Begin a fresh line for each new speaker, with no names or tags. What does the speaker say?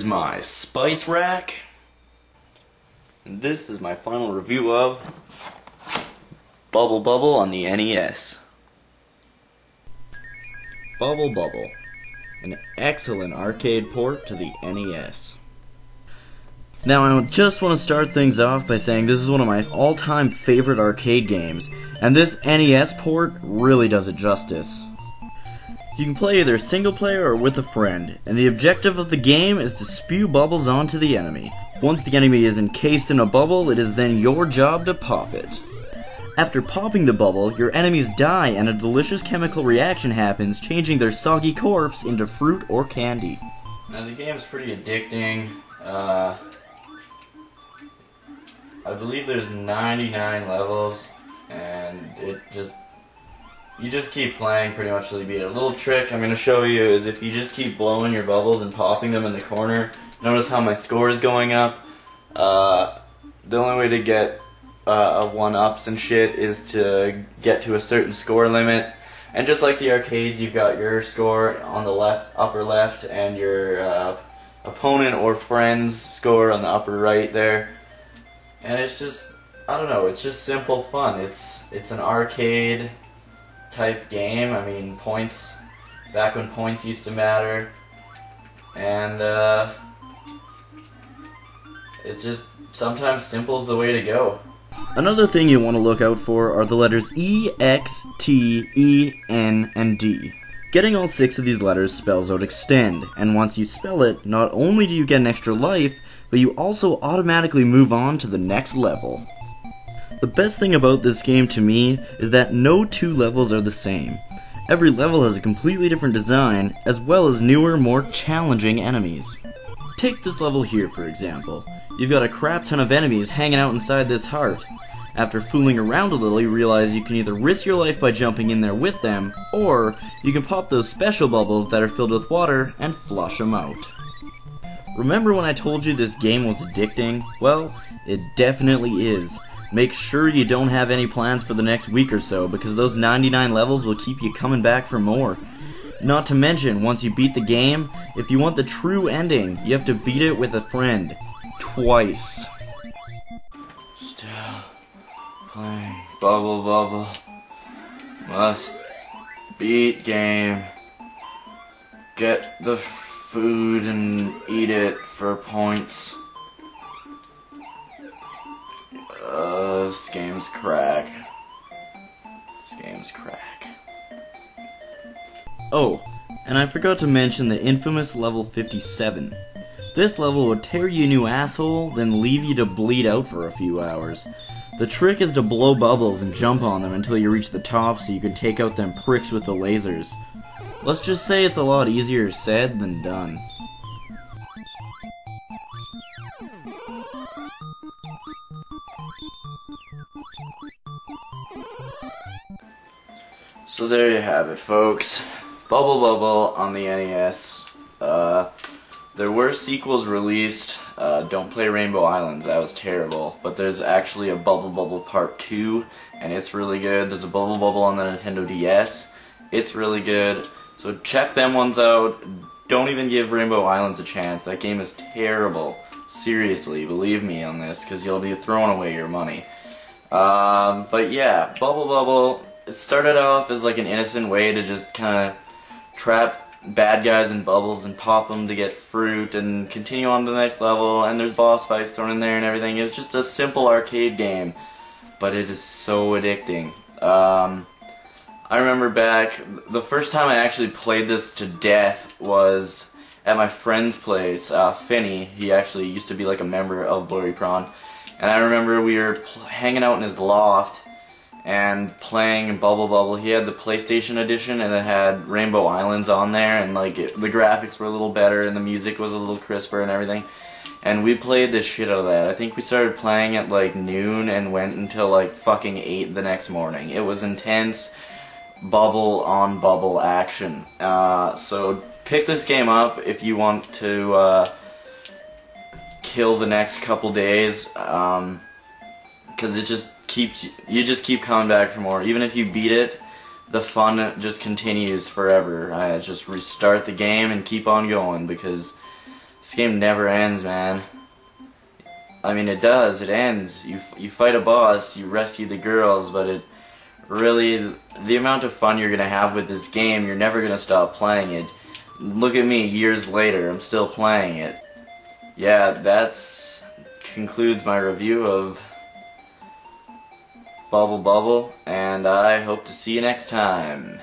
is my spice rack. And this is my final review of Bobble on the NES. Bobble, an excellent arcade port to the NES. Now I just want to start things off by saying this is one of my all-time favorite arcade games, and this NES port really does it justice. You can play either single player or with a friend, and the objective of the game is to spew bubbles onto the enemy. Once the enemy is encased in a bubble, it is then your job to pop it. After popping the bubble, your enemies die and a delicious chemical reaction happens, changing their soggy corpse into fruit or candy. Now the game's pretty addicting. I believe there's 99 levels, and you just keep playing pretty much till you beat it. A little trick I'm going to show you is if you just keep blowing your bubbles and popping them in the corner, notice how my score is going up. The only way to get one-ups and shit is to get to a certain score limit. And just like the arcades, you've got your score on the left, upper left, and your opponent or friend's score on the upper right there. And it's just, I don't know, it's just simple fun. It's an arcade type game. I mean, points, back when points used to matter. And it just, sometimes simple's the way to go. Another thing you want to look out for are the letters E, X, T, E, N, and D. Getting all 6 of these letters spells out extend, and once you spell it, not only do you get an extra life, but you also automatically move on to the next level. The best thing about this game to me is that no 2 levels are the same. Every level has a completely different design, as well as newer, more challenging enemies. Take this level here, for example. You've got a crap ton of enemies hanging out inside this heart. After fooling around a little, you realize you can either risk your life by jumping in there with them, or you can pop those special bubbles that are filled with water and flush them out. Remember when I told you this game was addicting? Well, it definitely is. Make sure you don't have any plans for the next week or so, because those 99 levels will keep you coming back for more. Not to mention, once you beat the game, if you want the true ending, you have to beat it with a friend. Twice. Still playing Bobble. Must beat game. Get the food and eat it for points. This game's crack. Oh, and I forgot to mention the infamous level 57. This level would tear you a new asshole, then leave you to bleed out for a few hours. The trick is to blow bubbles and jump on them until you reach the top so you can take out them pricks with the lasers. Let's just say it's a lot easier said than done. So there you have it, folks. Bobble on the NES. There were sequels released. Don't play Rainbow Islands, that was terrible. But there's actually a Bobble Part 2, and it's really good. There's a Bobble on the Nintendo DS. It's really good. So check them ones out. Don't even give Rainbow Islands a chance. That game is terrible. Seriously, believe me on this, because you'll be throwing away your money. But yeah, Bobble, it started off as like an innocent way to just kind of trap bad guys in bubbles and pop them to get fruit and continue on to the next level, and there's boss fights thrown in there and everything. It's just a simple arcade game, but it is so addicting. I remember back, the first time I actually played this to death was at my friend's place, Finney. He actually used to be like a member of blurrypron, and I remember we were hanging out in his loft and playing Bobble. He had the PlayStation edition, and it had Rainbow Islands on there, and like the graphics were a little better and the music was a little crisper and everything. And we played the shit out of that. I think we started playing at like noon and went until like fucking 8 the next morning. It was intense bubble on bubble action. So pick this game up if you want to kill the next couple days, because it just you just keep coming back for more. Even if you beat it, the fun just continues forever. Just restart the game and keep on going, because This game never ends, man. I mean, it does. It ends. You fight a boss, you rescue the girls, but it really, the amount of fun you're gonna have with this game, you're never gonna stop playing it. Look at me, years later, I'm still playing it. Yeah, that's concludes my review of Bobble, and I hope to see you next time.